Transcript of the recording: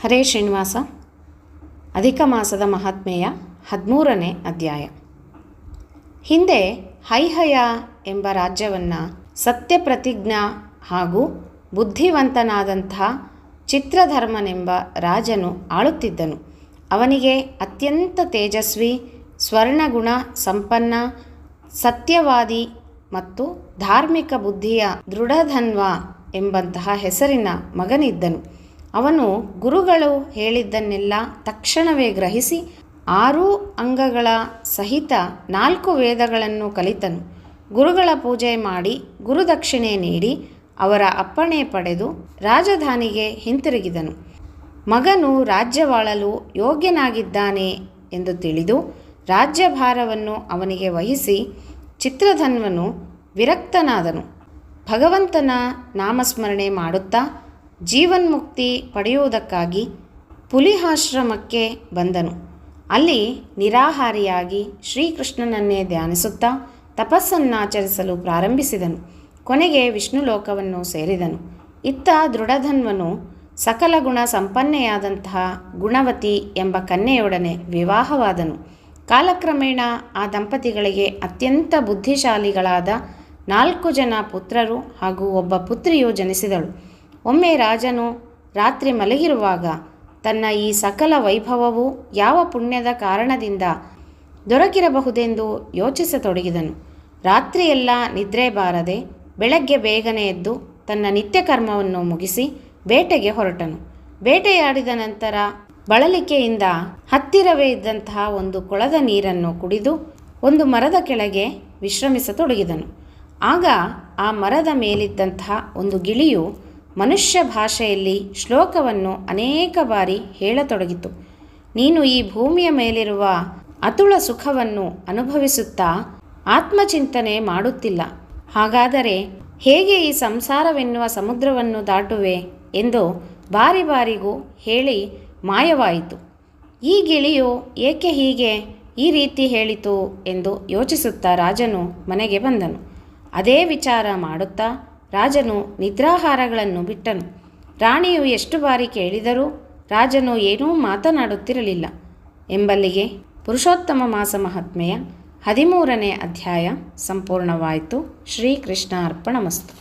ಹರೇ ಶ್ರೀನಿವಾಸ. ಅಧಿಕ ಮಾಸದ ಮಹಾತ್ಮೆಯ 13ನೇ ಅಧ್ಯಾಯ. ಹಿಂದೆ ಹೈಹಯ ಎಂಬ ರಾಜ್ಯವನ್ನು ಸತ್ಯಪ್ರತಿಜ್ಞಾ ಹಾಗೂ ಬುದ್ಧಿವಂತನಾದಂಥ ಚಿತ್ರಧರ್ಮನೆಂಬ ರಾಜನು ಆಳುತ್ತಿದ್ದನು. ಅವನಿಗೆ ಅತ್ಯಂತ ತೇಜಸ್ವಿ, ಸ್ವರ್ಣಗುಣ ಸಂಪನ್ನ, ಸತ್ಯವಾದಿ ಮತ್ತು ಧಾರ್ಮಿಕ ಬುದ್ಧಿಯ ದೃಢಧನ್ವ ಎಂಬಂತಹ ಹೆಸರಿನ ಮಗನಿದ್ದನು. ಅವನು ಗುರುಗಳು ಹೇಳಿದ್ದನ್ನೆಲ್ಲ ತಕ್ಷಣವೇ ಗ್ರಹಿಸಿ 6 ಅಂಗಗಳ ಸಹಿತ 4 ವೇದಗಳನ್ನು ಕಲಿತನು. ಗುರುಗಳ ಪೂಜೆ ಮಾಡಿ ಗುರುದಕ್ಷಿಣೆ ನೀಡಿ ಅವರ ಅಪ್ಪಣೆ ಪಡೆದು ರಾಜಧಾನಿಗೆ ಹಿಂತಿರುಗಿದನು. ಮಗನು ರಾಜ್ಯವಾಳಲು ಯೋಗ್ಯನಾಗಿದ್ದಾನೆ ಎಂದು ತಿಳಿದು ರಾಜ್ಯಭಾರವನ್ನು ಅವನಿಗೆ ವಹಿಸಿ ಚಿತ್ರಧನ್ವನು ವಿರಕ್ತನಾದನು. ಭಗವಂತನ ನಾಮಸ್ಮರಣೆ ಮಾಡುತ್ತಾ ಜೀವನ್ಮುಕ್ತಿ ಪಡೆಯುವುದಕ್ಕಾಗಿ ಪುಲಿಹಾಶ್ರಮಕ್ಕೆ ಬಂದನು. ಅಲ್ಲಿ ನಿರಾಹಾರಿಯಾಗಿ ಶ್ರೀಕೃಷ್ಣನನ್ನೇ ಧ್ಯಾನಿಸುತ್ತಾ ತಪಸ್ಸನ್ನಾಚರಿಸಲು ಪ್ರಾರಂಭಿಸಿದನು. ಕೊನೆಗೆ ವಿಷ್ಣು ಲೋಕವನ್ನು ಸೇರಿದನು. ಇತ್ತ ದೃಢಧನ್ವನು ಸಕಲ ಗುಣ ಸಂಪನ್ನೆಯಾದಂತಹ ಗುಣವತಿ ಎಂಬ ಕನ್ಯೆಯೊಡನೆ ವಿವಾಹವಾದನು. ಕಾಲಕ್ರಮೇಣ ಆ ದಂಪತಿಗಳಿಗೆ ಅತ್ಯಂತ ಬುದ್ಧಿಶಾಲಿಗಳಾದ 4 ಜನ ಪುತ್ರರು ಹಾಗೂ ಒಬ್ಬ ಪುತ್ರಿಯು ಜನಿಸಿದಳು. ಒಮ್ಮೆ ರಾಜನು ರಾತ್ರಿ ಮಲಗಿರುವಾಗ ತನ್ನ ಈ ಸಕಲ ವೈಭವವು ಯಾವ ಪುಣ್ಯದ ಕಾರಣದಿಂದ ದೊರಕಿರಬಹುದೆಂದು ಯೋಚಿಸತೊಡಗಿದನು. ರಾತ್ರಿಯೆಲ್ಲ ನಿದ್ರೆ ಬಾರದೆ ಬೆಳಗ್ಗೆ ಬೇಗನೆ ಎದ್ದು ತನ್ನ ನಿತ್ಯ ಕರ್ಮವನ್ನು ಮುಗಿಸಿ ಬೇಟೆಗೆ ಹೊರಟನು. ಬೇಟೆಯಾಡಿದ ನಂತರ ಬಳಲಿಕೆಯಿಂದ ಹತ್ತಿರವೇ ಇದ್ದಂತಹ ಒಂದು ಕೊಳದ ನೀರನ್ನು ಕುಡಿದು ಒಂದು ಮರದ ಕೆಳಗೆ ವಿಶ್ರಮಿಸತೊಡಗಿದನು. ಆಗ ಆ ಮರದ ಮೇಲಿದ್ದಂತಹ ಒಂದು ಗಿಳಿಯು ಮನುಷ್ಯ ಭಾಷೆಯಲ್ಲಿ ಶ್ಲೋಕವನ್ನು ಅನೇಕ ಬಾರಿ ಹೇಳತೊಡಗಿತು. ನೀನು ಈ ಭೂಮಿಯ ಮೇಲಿರುವ ಅತುಳ ಸುಖವನ್ನು ಅನುಭವಿಸುತ್ತಾ ಆತ್ಮಚಿಂತನೆ ಮಾಡುತ್ತಿಲ್ಲ. ಹಾಗಾದರೆ ಹೇಗೆ ಈ ಸಂಸಾರವೆನ್ನುವ ಸಮುದ್ರವನ್ನು ದಾಟುವೆ ಎಂದು ಬಾರಿ ಬಾರಿಗೂ ಹೇಳಿ ಮಾಯವಾಯಿತು. ಈ ಗಿಳಿಯು ಏಕೆ ಹೀಗೆ ಈ ರೀತಿ ಹೇಳಿತು ಎಂದು ಯೋಚಿಸುತ್ತಾ ರಾಜನು ಮನೆಗೆ ಬಂದನು. ಅದೇ ವಿಚಾರ ಮಾಡುತ್ತಾ ರಾಜನು ನಿದ್ರಾಹಾರಗಳನ್ನು ಬಿಟ್ಟನು. ರಾಣಿಯು ಎಷ್ಟು ಬಾರಿ ಕೇಳಿದರೂ ರಾಜನು ಏನೂ ಮಾತನಾಡುತ್ತಿರಲಿಲ್ಲ. ಎಂಬಲ್ಲಿಗೆ ಪುರುಷೋತ್ತಮ ಮಾಸ ಮಹಾತ್ಮೆಯ 13ನೇ ಅಧ್ಯಾಯ ಸಂಪೂರ್ಣವಾಯಿತು. ಶ್ರೀಕೃಷ್ಣ ಅರ್ಪಣಮಸ್ತು.